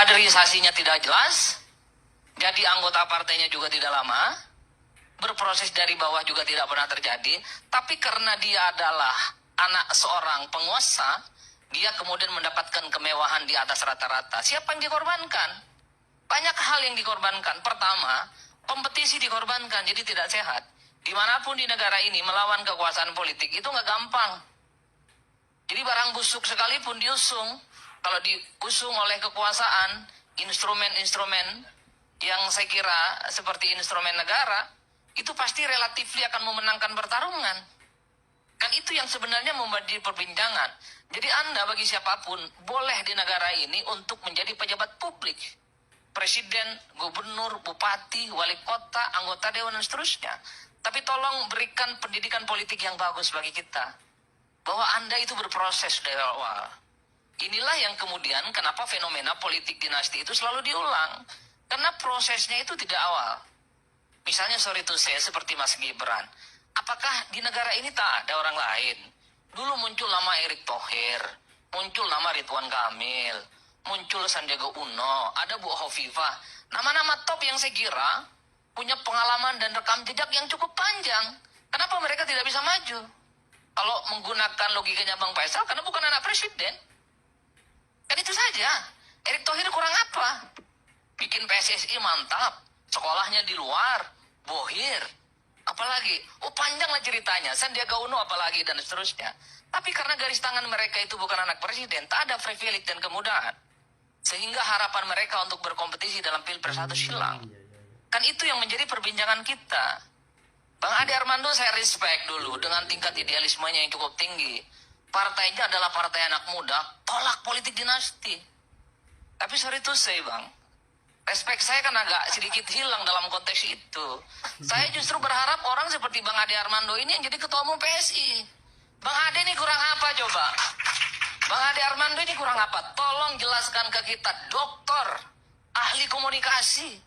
kaderisasinya tidak jelas, jadi anggota partainya juga tidak lama, berproses dari bawah juga tidak pernah terjadi, tapi karena dia adalah anak seorang penguasa, dia kemudian mendapatkan kemewahan di atas rata-rata. Siapa yang dikorbankan? Banyak hal yang dikorbankan. Pertama, kompetisi dikorbankan, jadi tidak sehat. Dimanapun di negara ini melawan kekuasaan politik itu nggak gampang. Jadi barang busuk sekalipun diusung, kalau diusung oleh kekuasaan, instrumen-instrumen yang saya kira seperti instrumen negara, itu pasti relatif akan memenangkan pertarungan. Kan itu yang sebenarnya menjadi perbincangan. Jadi Anda bagi siapapun boleh di negara ini untuk menjadi pejabat publik. Presiden, gubernur, bupati, wali kota, anggota dewan dan seterusnya. Tapi tolong berikan pendidikan politik yang bagus bagi kita. Bahwa Anda itu berproses dari awal. Inilah yang kemudian kenapa fenomena politik dinasti itu selalu diulang. Karena prosesnya itu tidak awal. Misalnya sorry to say seperti Mas Gibran. Apakah di negara ini tak ada orang lain? Dulu muncul nama Erick Thohir, muncul nama Ridwan Kamil, muncul Sandiaga Uno, ada Bu Hovifah. Nama-nama top yang saya kira punya pengalaman dan rekam jejak yang cukup panjang. Kenapa mereka tidak bisa maju? Kalau menggunakan logikanya Bang Faisal, karena bukan anak presiden. Kan itu saja. Erick Thohir kurang apa? Bikin PSSI mantap, sekolahnya di luar, bohir. Apalagi, panjang lah ceritanya, Sandiaga Uno apalagi, dan seterusnya. Tapi karena garis tangan mereka itu bukan anak presiden, tak ada privilege dan kemudahan. Sehingga harapan mereka untuk berkompetisi dalam Pilpres itu hilang. Kan itu yang menjadi perbincangan kita. Bang Ade Armando saya respect dulu dengan tingkat idealismenya yang cukup tinggi. Partainya adalah partai anak muda, tolak politik dinasti. Tapi sorry to say Bang, respect saya kan agak sedikit hilang dalam konteks itu. Saya justru berharap orang seperti Bang Ade Armando ini yang jadi ketua umum PSI. Bang Ade ini kurang apa coba? Bang Ade Armando ini kurang apa? Tolong jelaskan ke kita, dokter, ahli komunikasi,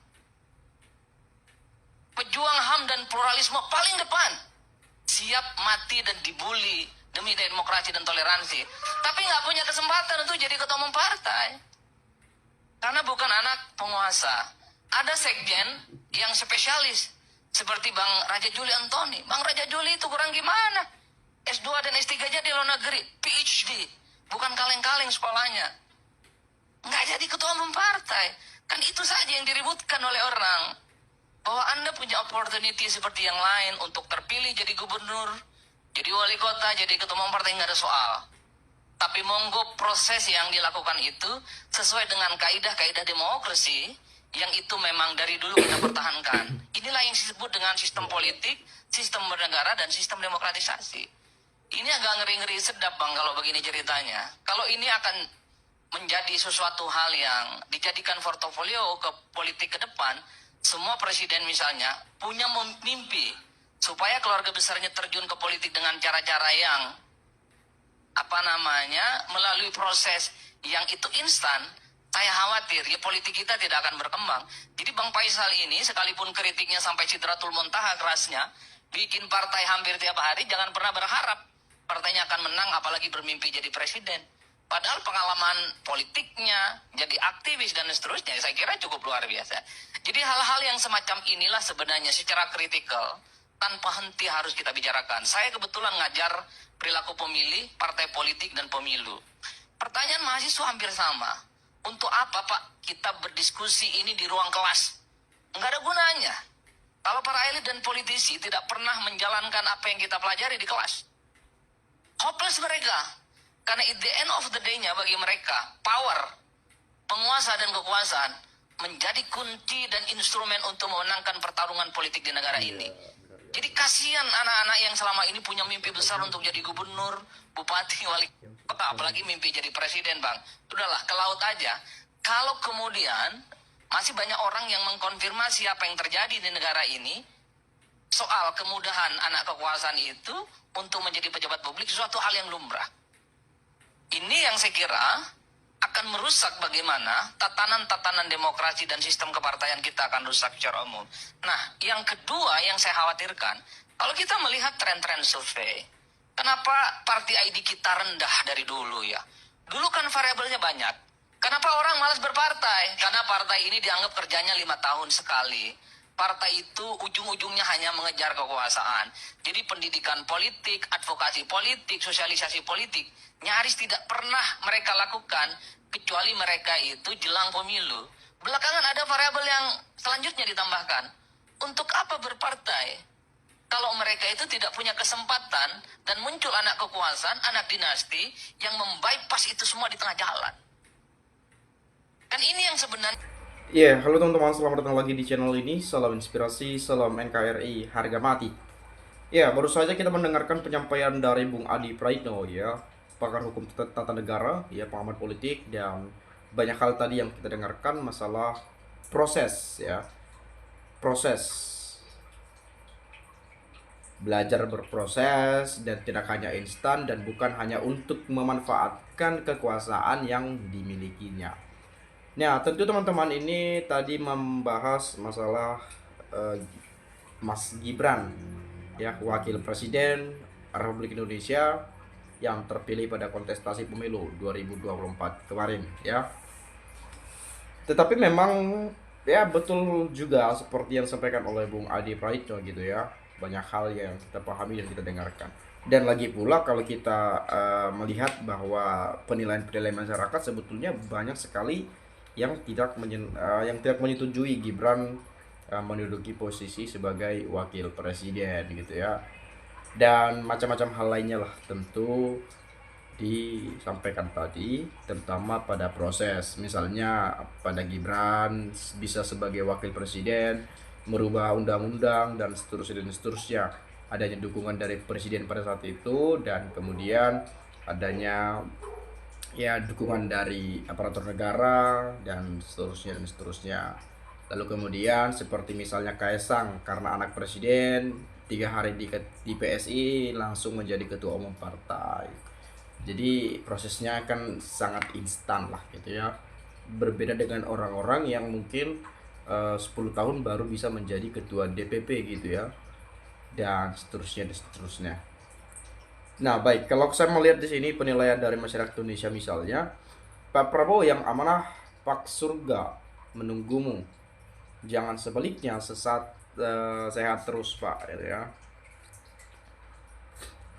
pejuang HAM dan pluralisme paling depan, siap mati dan dibully demi demokrasi dan toleransi, tapi nggak punya kesempatan untuk jadi ketua umum partai. Karena bukan anak penguasa. Ada sekjen yang spesialis. Seperti Bang Raja Juli Antoni. Bang Raja Juli itu kurang gimana? S2 dan S3-nya di luar negeri. PhD. Bukan kaleng-kaleng sekolahnya. Nggak jadi ketua umum partai. Kan itu saja yang diributkan oleh orang. Bahwa Anda punya opportunity seperti yang lain untuk terpilih jadi gubernur, jadi wali kota, jadi ketua umum partai, nggak ada soal. Tapi monggo proses yang dilakukan itu sesuai dengan kaidah-kaidah demokrasi yang itu memang dari dulu kita pertahankan. Inilah yang disebut dengan sistem politik, sistem bernegara, dan sistem demokratisasi. Ini agak ngeri-ngeri sedap Bang kalau begini ceritanya. Kalau ini akan menjadi sesuatu hal yang dijadikan portofolio ke politik ke depan, semua presiden misalnya punya mimpi supaya keluarga besarnya terjun ke politik dengan cara-cara yang melalui proses yang itu instan. Saya khawatir ya politik kita tidak akan berkembang. Jadi Bang Faisal ini sekalipun kritiknya sampai sidratul muntaha kerasnya, bikin partai hampir tiap hari, jangan pernah berharap partainya akan menang, apalagi bermimpi jadi presiden. Padahal pengalaman politiknya, jadi aktivis dan seterusnya, saya kira cukup luar biasa. Jadi hal-hal yang semacam inilah sebenarnya secara kritikal tanpa henti harus kita bicarakan. Saya kebetulan ngajar perilaku pemilih, partai politik, dan pemilu. Pertanyaan mahasiswa hampir sama. Untuk apa Pak kita berdiskusi ini di ruang kelas? Enggak ada gunanya. Kalau para elit dan politisi tidak pernah menjalankan apa yang kita pelajari di kelas. Hopeless mereka. Karena at the end of the day-nya bagi mereka, power, penguasa dan kekuasaan menjadi kunci dan instrumen untuk memenangkan pertarungan politik di negara ini. Jadi kasihan anak-anak yang selama ini punya mimpi besar untuk jadi gubernur, bupati, wali kota, apalagi mimpi jadi presiden Bang. Sudahlah, ke laut aja. Kalau kemudian masih banyak orang yang mengkonfirmasi apa yang terjadi di negara ini, soal kemudahan anak kekuasaan itu untuk menjadi pejabat publik sesuatu hal yang lumrah. Ini yang saya kira akan merusak bagaimana tatanan-tatanan demokrasi dan sistem kepartaian kita akan rusak secara umum. Nah, yang kedua yang saya khawatirkan, kalau kita melihat tren-tren survei, kenapa party ID kita rendah dari dulu ya? Dulu kan variabelnya banyak. Kenapa orang malas berpartai? Karena partai ini dianggap kerjanya 5 tahun sekali. Partai itu ujung-ujungnya hanya mengejar kekuasaan. Jadi pendidikan politik, advokasi politik, sosialisasi politik nyaris tidak pernah mereka lakukan kecuali mereka itu jelang pemilu. Belakangan ada variabel yang selanjutnya ditambahkan. Untuk apa berpartai? Kalau mereka itu tidak punya kesempatan dan muncul anak kekuasaan, anak dinasti yang membypass itu semua di tengah jalan. Kan ini yang sebenarnya. Iya, halo teman-teman, selamat datang lagi di channel ini. Salam inspirasi, salam NKRI, harga mati. Ya, baru saja kita mendengarkan penyampaian dari Bung Adi Praitno, ya, pakar hukum tata negara, ya, pengamat politik, dan banyak hal tadi yang kita dengarkan masalah proses, ya, proses belajar berproses dan tidak hanya instan dan bukan hanya untuk memanfaatkan kekuasaan yang dimilikinya. Nah, tentu teman-teman ini tadi membahas masalah eh, Mas Gibran, ya, wakil presiden Republik Indonesia yang terpilih pada kontestasi pemilu 2024 kemarin, ya. Tetapi memang ya betul juga seperti yang disampaikan oleh Bung Adi Praitno gitu ya. Banyak hal yang kita pahami dan kita dengarkan. Dan lagi pula kalau kita melihat bahwa penilaian-penilaian masyarakat sebetulnya banyak sekali yang tidak menyetujui Gibran menduduki posisi sebagai wakil presiden gitu ya. Dan macam-macam hal lainnya lah tentu disampaikan tadi, terutama pada proses, misalnya pada Gibran bisa sebagai wakil presiden merubah undang-undang dan seterusnya, adanya dukungan dari presiden pada saat itu, dan kemudian adanya ya dukungan dari aparatur negara dan seterusnya. Lalu kemudian seperti misalnya Kaisang, karena anak presiden 3 hari di PSI langsung menjadi ketua umum partai. Jadi prosesnya kan sangat instan lah gitu ya. Berbeda dengan orang-orang yang mungkin 10 tahun baru bisa menjadi ketua DPP gitu ya. Dan seterusnya. Nah, baik, kalau saya melihat di sini penilaian dari masyarakat Indonesia misalnya, Pak Prabowo yang amanah, Pak surga menunggumu. Jangan sebaliknya sesat, sehat terus Pak, gitu ya.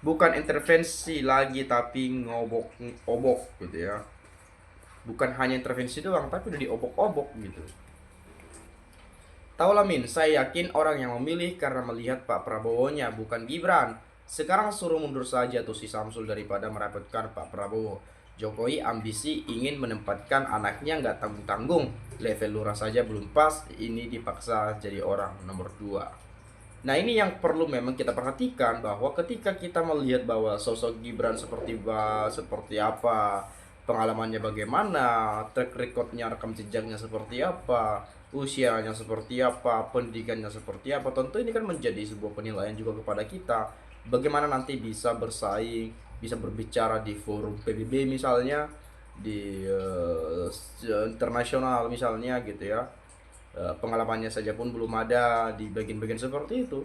Bukan intervensi lagi tapi ngobok-obok gitu ya. Bukan hanya intervensi doang tapi udah diobok-obok gitu. Taulah Min, saya yakin orang yang memilih karena melihat Pak Prabowo-nya bukan Gibran. Sekarang suruh mundur saja tuh si Samsul daripada merepotkan Pak Prabowo. Jokowi ambisi ingin menempatkan anaknya nggak tanggung-tanggung. Level lurah saja belum pas, ini dipaksa jadi orang nomor 2. Nah, ini yang perlu memang kita perhatikan, bahwa ketika kita melihat bahwa sosok Gibran seperti apa, pengalamannya bagaimana, track recordnya, rekam jejaknya seperti apa, usianya seperti apa, pendidikannya seperti apa, tentu ini kan menjadi sebuah penilaian juga kepada kita. Bagaimana nanti bisa bersaing, bisa berbicara di forum PBB misalnya, di internasional misalnya gitu ya. Pengalamannya saja pun belum ada di bagian-bagian seperti itu.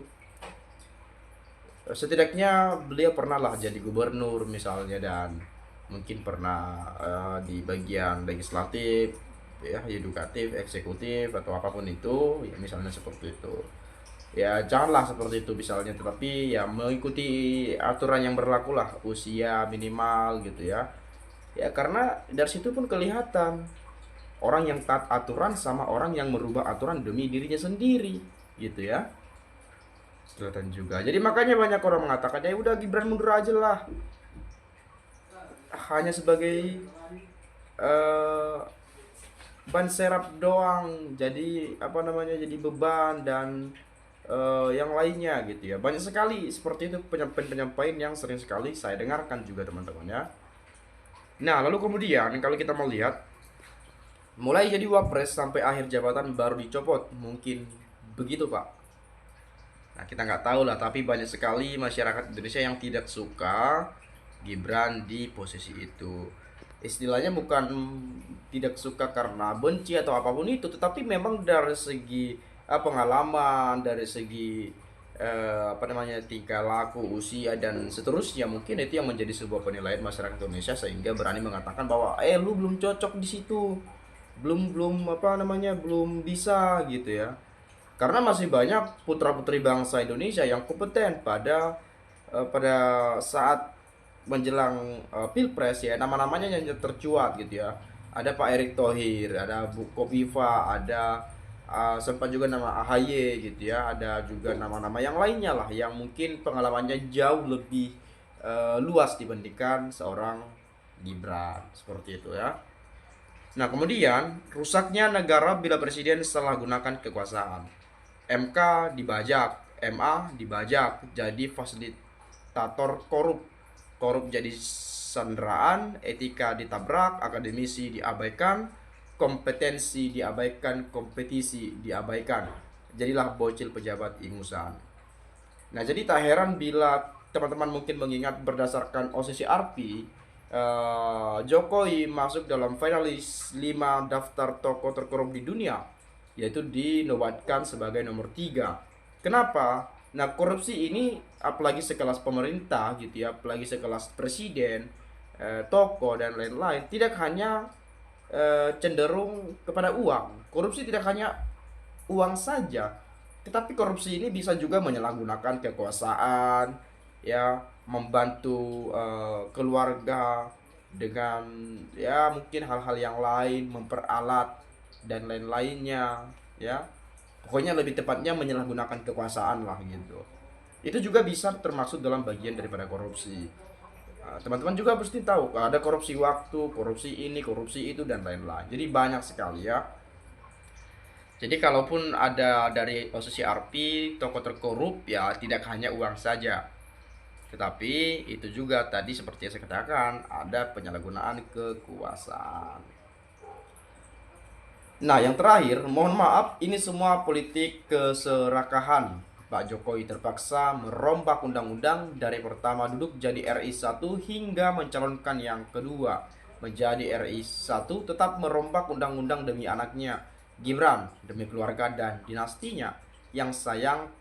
Setidaknya beliau pernah lah jadi gubernur misalnya, dan mungkin pernah di bagian legislatif, ya, edukatif, eksekutif, atau apapun itu, ya misalnya seperti itu. Ya janganlah seperti itu misalnya, tetapi ya mengikuti aturan yang berlaku lah, usia minimal gitu ya. Ya karena dari situ pun kelihatan orang yang taat aturan sama orang yang merubah aturan demi dirinya sendiri gitu ya, kelihatan juga. Jadi makanya banyak orang mengatakan ya udah Gibran mundur aja lah, hanya sebagai uh, ban serap doang, jadi apa namanya, jadi beban dan yang lainnya gitu ya. Banyak sekali seperti itu penyampaian yang sering sekali saya dengarkan juga teman-teman ya. Nah lalu kemudian kalau kita melihat mulai jadi wapres sampai akhir jabatan baru dicopot, mungkin begitu Pak. Nah kita nggak tahu lah, tapi banyak sekali masyarakat Indonesia yang tidak suka Gibran di posisi itu. Istilahnya bukan tidak suka karena benci atau apapun itu, tetapi memang dari segi pengalaman, dari segi apa namanya, tingkah laku, usia dan seterusnya, mungkin itu yang menjadi sebuah penilaian masyarakat Indonesia sehingga berani mengatakan bahwa lu belum cocok di situ, belum belum apa namanya, belum bisa gitu ya. Karena masih banyak putra-putri bangsa Indonesia yang kompeten pada saat menjelang Pilpres ya, nama-namanya yang tercuat gitu ya. Ada Pak Erick Thohir, ada Bu Kofifa, ada sempat juga nama AHY gitu ya, ada juga nama-nama yang lainnya lah yang mungkin pengalamannya jauh lebih luas dibandingkan seorang Gibran seperti itu ya. Nah, kemudian rusaknya negara bila presiden salah gunakan kekuasaan. MK dibajak, MA dibajak, jadi fasilitator korup. Korup jadi sandraan, etika ditabrak, akademisi diabaikan, kompetensi diabaikan, kompetisi diabaikan. Jadilah bocil pejabat ingusan. Nah, jadi tak heran bila teman-teman mungkin mengingat berdasarkan OCCRP, Jokowi masuk dalam finalis 5 daftar tokoh terkorup di dunia, yaitu dinobatkan sebagai nomor 3. Kenapa? Nah, korupsi ini apalagi sekelas pemerintah gitu ya, apalagi sekelas presiden, tokoh dan lain-lain, tidak hanya cenderung kepada uang. Korupsi tidak hanya uang saja, tetapi korupsi ini bisa juga menyalahgunakan kekuasaan, ya, membantu keluarga dengan ya mungkin hal-hal yang lain, memperalat dan lain-lainnya, ya. Pokoknya lebih tepatnya menyalahgunakan kekuasaan lah gitu. Itu juga bisa termasuk dalam bagian daripada korupsi. Teman-teman juga pasti tahu ada korupsi waktu, korupsi ini, korupsi itu dan lain-lain. Jadi banyak sekali ya. Jadi kalaupun ada dari OCCRP tokoh terkorup ya tidak hanya uang saja. Tetapi itu juga tadi seperti yang saya katakan ada penyalahgunaan kekuasaan. Nah, yang terakhir, mohon maaf, ini semua politik keserakahan. Pak Jokowi terpaksa merombak undang-undang dari pertama duduk jadi RI 1 hingga mencalonkan yang kedua menjadi RI 1, tetap merombak undang-undang demi anaknya Gibran, demi keluarga dan dinastinya yang sayang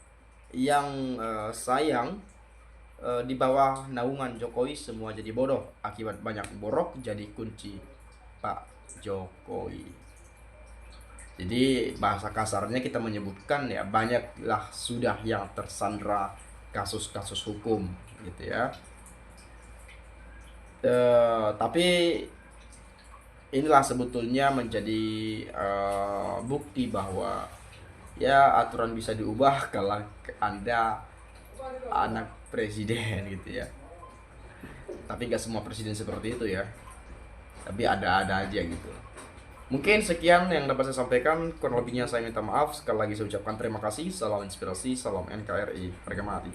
di bawah naungan Jokowi semua jadi bodoh akibat banyak borok jadi kunci Pak Jokowi. Jadi bahasa kasarnya kita menyebutkan ya banyaklah sudah yang tersandra kasus-kasus hukum gitu ya. Tapi inilah sebetulnya menjadi bukti bahwa ya aturan bisa diubah kalau Anda anak presiden gitu ya. Tapi nggak semua presiden seperti itu ya. Tapi ada-ada aja gitu. Mungkin sekian yang dapat saya sampaikan. Kurang lebihnya saya minta maaf. Sekali lagi saya ucapkan terima kasih. Salam inspirasi, salam NKRI. Harga mati.